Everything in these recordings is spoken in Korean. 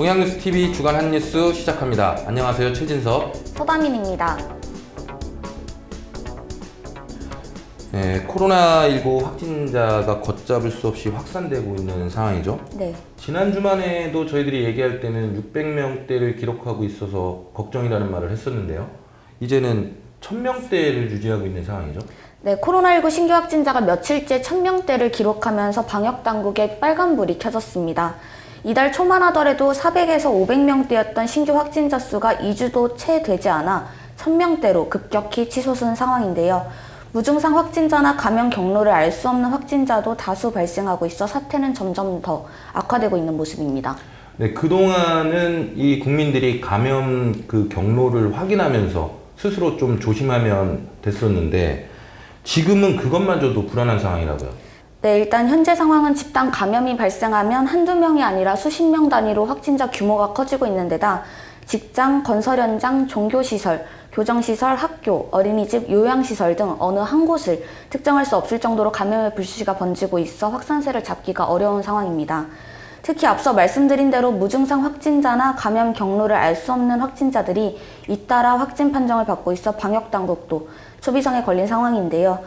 동양뉴스TV 주간 핫뉴스 시작합니다. 안녕하세요. 최진섭, 서다민입니다. 네, 코로나19 확진자가 걷잡을 수 없이 확산되고 있는 상황이죠. 네. 지난 주말에도 저희들이 얘기할 때는 600명대를 기록하고 있어서 걱정이라는 말을 했었는데요. 이제는 1000명대를 유지하고 있는 상황이죠. 네, 코로나19 신규 확진자가 며칠째 1000명대를 기록하면서 방역당국에 빨간불이 켜졌습니다. 이달 초만 하더라도 400에서 500명대였던 신규 확진자 수가 2주도 채 되지 않아 1000명대로 급격히 치솟은 상황인데요. 무증상 확진자나 감염 경로를 알 수 없는 확진자도 다수 발생하고 있어 사태는 점점 더 악화되고 있는 모습입니다. 네, 그동안은 이 국민들이 감염 경로를 확인하면서 스스로 좀 조심하면 됐었는데 지금은 그것마저도 불안한 상황이라고요. 네, 일단 현재 상황은 집단 감염이 발생하면 한두 명이 아니라 수십 명 단위로 확진자 규모가 커지고 있는 데다 직장, 건설 현장, 종교시설, 교정시설, 학교, 어린이집, 요양시설 등 어느 한 곳을 특정할 수 없을 정도로 감염의 불씨가 번지고 있어 확산세를 잡기가 어려운 상황입니다. 특히 앞서 말씀드린 대로 무증상 확진자나 감염 경로를 알 수 없는 확진자들이 잇따라 확진 판정을 받고 있어 방역당국도 초비상에 걸린 상황인데요.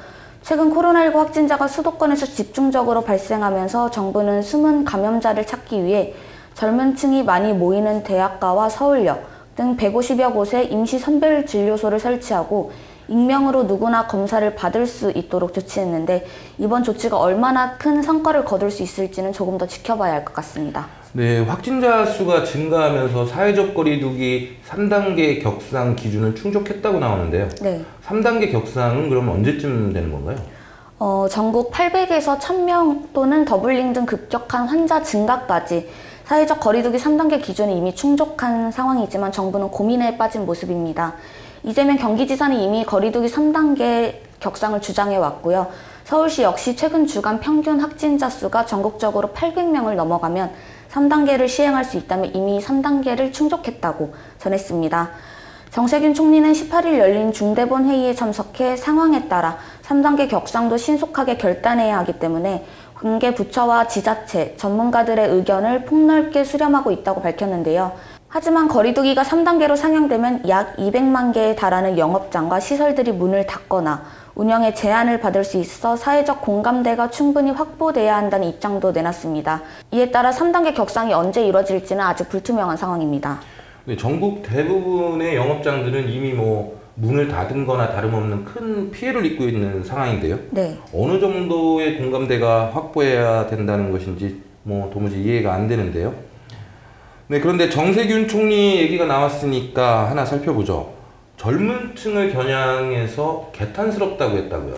최근 코로나19 확진자가 수도권에서 집중적으로 발생하면서 정부는 숨은 감염자를 찾기 위해 젊은 층이 많이 모이는 대학가와 서울역 등 150여 곳에 임시 선별진료소를 설치하고 익명으로 누구나 검사를 받을 수 있도록 조치했는데 이번 조치가 얼마나 큰 성과를 거둘 수 있을지는 조금 더 지켜봐야 할 것 같습니다. 네, 확진자 수가 증가하면서 사회적 거리두기 3단계 격상 기준을 충족했다고 나오는데요. 네. 3단계 격상은 그럼 언제쯤 되는 건가요? 전국 800에서 1000명 또는 더블링 등 급격한 환자 증가까지 사회적 거리두기 3단계 기준이 이미 충족한 상황이지만 정부는 고민에 빠진 모습입니다. 이재명 경기지사는 이미 거리두기 3단계 격상을 주장해 왔고요. 서울시 역시 최근 주간 평균 확진자 수가 전국적으로 800명을 넘어가면 3단계를 시행할 수 있다며 이미 3단계를 충족했다고 전했습니다. 정세균 총리는 18일 열린 중대본 회의에 참석해 상황에 따라 3단계 격상도 신속하게 결단해야 하기 때문에 관계 부처와 지자체, 전문가들의 의견을 폭넓게 수렴하고 있다고 밝혔는데요. 하지만 거리두기가 3단계로 상향되면 약 200만 개에 달하는 영업장과 시설들이 문을 닫거나 운영에 제한을 받을 수 있어 사회적 공감대가 충분히 확보돼야 한다는 입장도 내놨습니다. 이에 따라 3단계 격상이 언제 이뤄질지는 아직 불투명한 상황입니다. 네, 전국 대부분의 영업장들은 이미 문을 닫은 거나 다름없는 큰 피해를 입고 있는 상황인데요. 네. 어느 정도의 공감대가 확보해야 된다는 것인지 도무지 이해가 안 되는데요. 네, 그런데 정세균 총리 얘기가 나왔으니까 하나 살펴보죠. 젊은 층을 겨냥해서 개탄스럽다고 했다고요.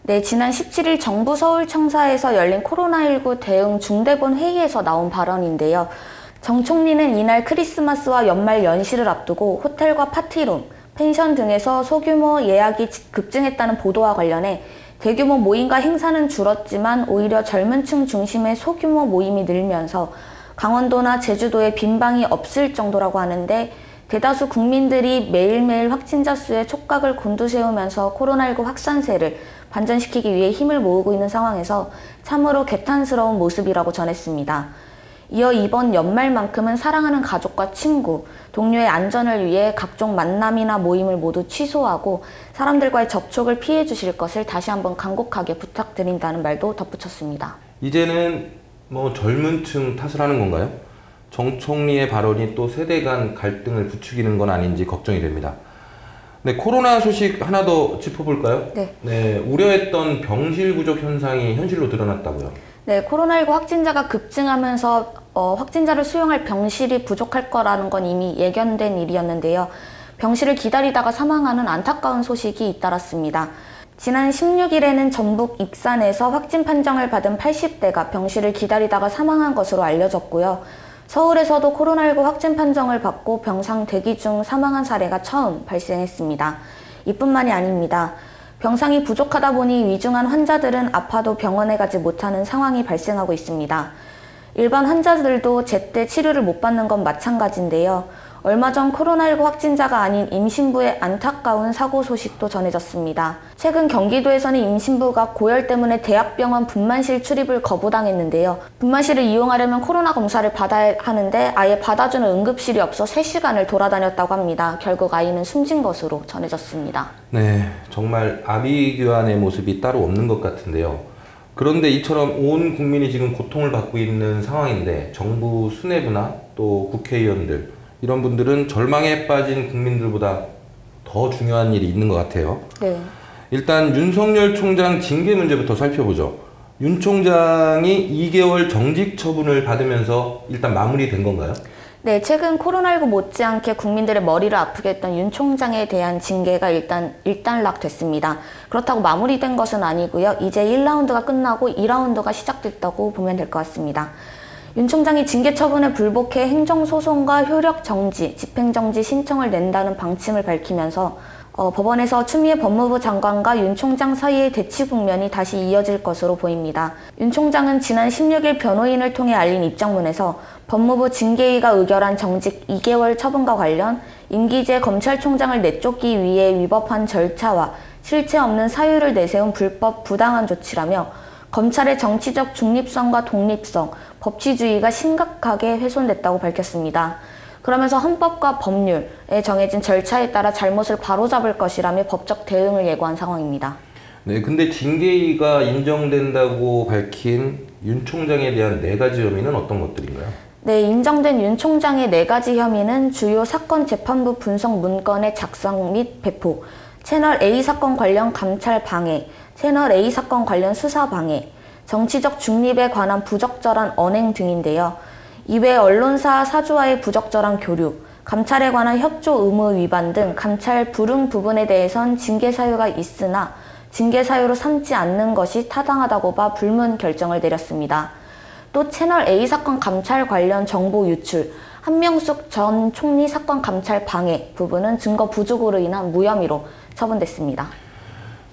네, 지난 17일 정부 서울청사에서 열린 코로나19 대응 중대본 회의에서 나온 발언인데요. 정 총리는 이날 크리스마스와 연말 연시를 앞두고 호텔과 파티룸, 펜션 등에서 소규모 예약이 급증했다는 보도와 관련해 대규모 모임과 행사는 줄었지만 오히려 젊은 층 중심의 소규모 모임이 늘면서 강원도나 제주도에 빈방이 없을 정도라고 하는데 대다수 국민들이 매일매일 확진자 수의 촉각을 곤두세우면서 코로나19 확산세를 반전시키기 위해 힘을 모으고 있는 상황에서 참으로 개탄스러운 모습이라고 전했습니다. 이어 이번 연말만큼은 사랑하는 가족과 친구, 동료의 안전을 위해 각종 만남이나 모임을 모두 취소하고 사람들과의 접촉을 피해 주실 것을 다시 한번 간곡하게 부탁드린다는 말도 덧붙였습니다. 이제는 젊은 층 탓을 하는 건가요? 정 총리의 발언이 또 세대 간 갈등을 부추기는 건 아닌지 걱정이 됩니다. 네, 코로나 소식 하나 더 짚어볼까요? 네, 우려했던 병실 부족 현상이 현실로 드러났다고요? 네, 코로나19 확진자가 급증하면서 확진자를 수용할 병실이 부족할 거라는 건 이미 예견된 일이었는데요. 병실을 기다리다가 사망하는 안타까운 소식이 잇따랐습니다. 지난 16일에는 전북 익산에서 확진 판정을 받은 80대가 병실을 기다리다가 사망한 것으로 알려졌고요. 서울에서도 코로나19 확진 판정을 받고 병상 대기 중 사망한 사례가 처음 발생했습니다. 이뿐만이 아닙니다. 병상이 부족하다 보니 위중한 환자들은 아파도 병원에 가지 못하는 상황이 발생하고 있습니다. 일반 환자들도 제때 치료를 못 받는 건 마찬가지인데요. 얼마 전 코로나19 확진자가 아닌 임신부의 안타까운 사고 소식도 전해졌습니다. 최근 경기도에서는 임신부가 고열 때문에 대학병원 분만실 출입을 거부당했는데요. 분만실을 이용하려면 코로나 검사를 받아야 하는데 아예 받아주는 응급실이 없어 3시간을 돌아다녔다고 합니다. 결국 아이는 숨진 것으로 전해졌습니다. 네, 정말 아비규환의 모습이 따로 없는 것 같은데요. 그런데 이처럼 온 국민이 지금 고통을 받고 있는 상황인데 정부 수뇌부나 또 국회의원들 이런 분들은 절망에 빠진 국민들보다 더 중요한 일이 있는 것 같아요. 네. 일단 윤석열 총장 징계 문제부터 살펴보죠. 윤 총장이 2개월 정직 처분을 받으면서 일단 마무리된 건가요? 네, 최근 코로나19 못지않게 국민들의 머리를 아프게 했던 윤 총장에 대한 징계가 일단락됐습니다. 그렇다고 마무리된 것은 아니고요. 이제 1라운드가 끝나고 2라운드가 시작됐다고 보면 될 것 같습니다. 윤 총장이 징계 처분에 불복해 행정소송과 효력정지, 집행정지 신청을 낸다는 방침을 밝히면서 법원에서 추미애 법무부 장관과 윤 총장 사이의 대치 국면이 다시 이어질 것으로 보입니다. 윤 총장은 지난 16일 변호인을 통해 알린 입장문에서 법무부 징계위가 의결한 정직 2개월 처분과 관련 임기제 검찰총장을 내쫓기 위해 위법한 절차와 실체 없는 사유를 내세운 불법 부당한 조치라며 검찰의 정치적 중립성과 독립성, 법치주의가 심각하게 훼손됐다고 밝혔습니다. 그러면서 헌법과 법률에 정해진 절차에 따라 잘못을 바로잡을 것이라며 법적 대응을 예고한 상황입니다. 네, 근데 징계위가 인정된다고 밝힌 윤 총장에 대한 4가지 혐의는 어떤 것들인가요? 네, 인정된 윤 총장의 4가지 혐의는 주요 사건 재판부 분석 문건의 작성 및 배포, 채널 A 사건 관련 감찰 방해, 채널 A 사건 관련 수사 방해, 정치적 중립에 관한 부적절한 언행 등인데요. 이외 언론사 사주와의 부적절한 교류, 감찰에 관한 협조 의무 위반 등 감찰 불응 부분에 대해선 징계 사유가 있으나 징계 사유로 삼지 않는 것이 타당하다고 봐 불문 결정을 내렸습니다. 또 채널 A 사건 감찰 관련 정보 유출, 한명숙 전 총리 사건 감찰 방해 부분은 증거 부족으로 인한 무혐의로 처분됐습니다.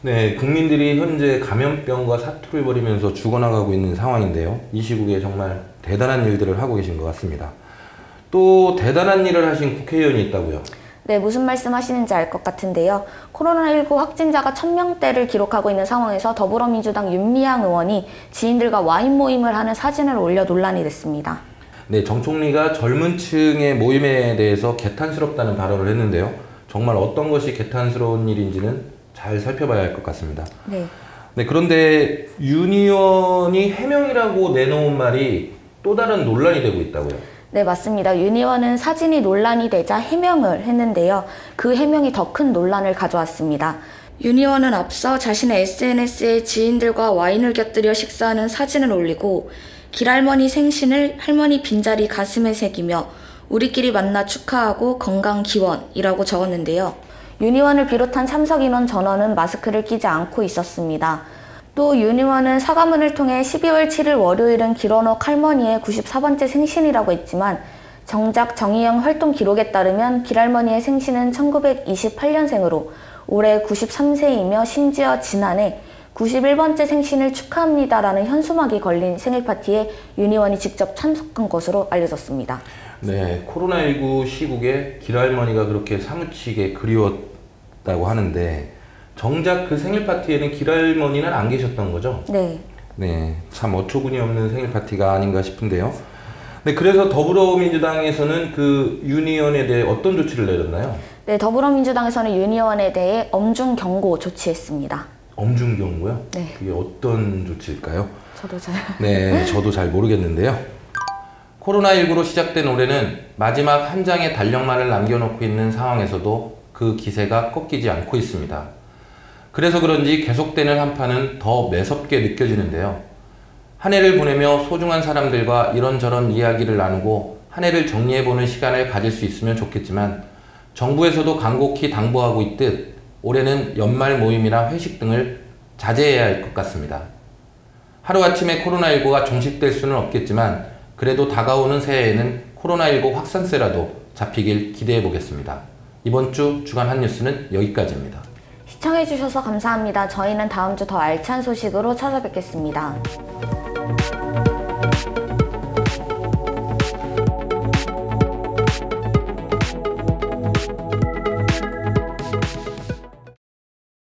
네, 국민들이 현재 감염병과 사투를 벌이면서 죽어나가고 있는 상황인데요. 이 시국에 정말 대단한 일들을 하고 계신 것 같습니다. 또 대단한 일을 하신 국회의원이 있다고요? 네, 무슨 말씀 하시는지 알 것 같은데요. 코로나19 확진자가 1000명대를 기록하고 있는 상황에서 더불어민주당 윤미향 의원이 지인들과 와인 모임을 하는 사진을 올려 논란이 됐습니다. 네, 정 총리가 젊은 층의 모임에 대해서 개탄스럽다는 발언을 했는데요. 정말 어떤 것이 개탄스러운 일인지는 잘 살펴봐야 할 것 같습니다. 네. 네, 그런데 윤 의원이 해명이라고 내놓은 말이 또 다른 논란이 되고 있다고요? 네, 맞습니다. 윤 의원은 사진이 논란이 되자 해명을 했는데요. 그 해명이 더 큰 논란을 가져왔습니다. 윤 의원은 앞서 자신의 SNS에 지인들과 와인을 곁들여 식사하는 사진을 올리고 길할머니 생신을 할머니 빈자리 가슴에 새기며 우리끼리 만나 축하하고 건강 기원이라고 적었는데요. 윤 의원을 비롯한 참석 인원 전원은 마스크를 끼지 않고 있었습니다. 또 윤 의원은 사과문을 통해 12월 7일 월요일은 길원옥 할머니의 94번째 생신이라고 했지만 정작 정의영 활동 기록에 따르면 길할머니의 생신은 1928년생으로 올해 93세이며 심지어 지난해 91번째 생신을 축하합니다라는 현수막이 걸린 생일 파티에 윤 의원이 직접 참석한 것으로 알려졌습니다. 네, 코로나19 시국에 길할머니가 그렇게 사무치게 그리웠다고 하는데 정작 그 생일 파티에는 길할머니는 안 계셨던 거죠? 네. 네, 참 어처구니 없는 생일 파티가 아닌가 싶은데요. 네, 그래서 더불어민주당에서는 그 윤 의원에 대해 어떤 조치를 내렸나요? 네, 더불어민주당에서는 윤 의원에 대해 엄중 경고 조치했습니다. 엄중 경고요? 네. 그게 어떤 조치일까요? 저도 잘... 네, 저도 잘 모르겠는데요. 코로나19로 시작된 올해는 마지막 한 장의 달력만을 남겨놓고 있는 상황에서도 그 기세가 꺾이지 않고 있습니다. 그래서 그런지 계속되는 한파는 더 매섭게 느껴지는데요. 한 해를 보내며 소중한 사람들과 이런저런 이야기를 나누고 한 해를 정리해보는 시간을 가질 수 있으면 좋겠지만 정부에서도 간곡히 당부하고 있듯 올해는 연말 모임이나 회식 등을 자제해야 할 것 같습니다. 하루아침에 코로나19가 종식될 수는 없겠지만 그래도 다가오는 새해에는 코로나19 확산세라도 잡히길 기대해보겠습니다. 이번 주 주간 핫뉴스는 여기까지입니다. 시청해주셔서 감사합니다. 저희는 다음 주 더 알찬 소식으로 찾아뵙겠습니다.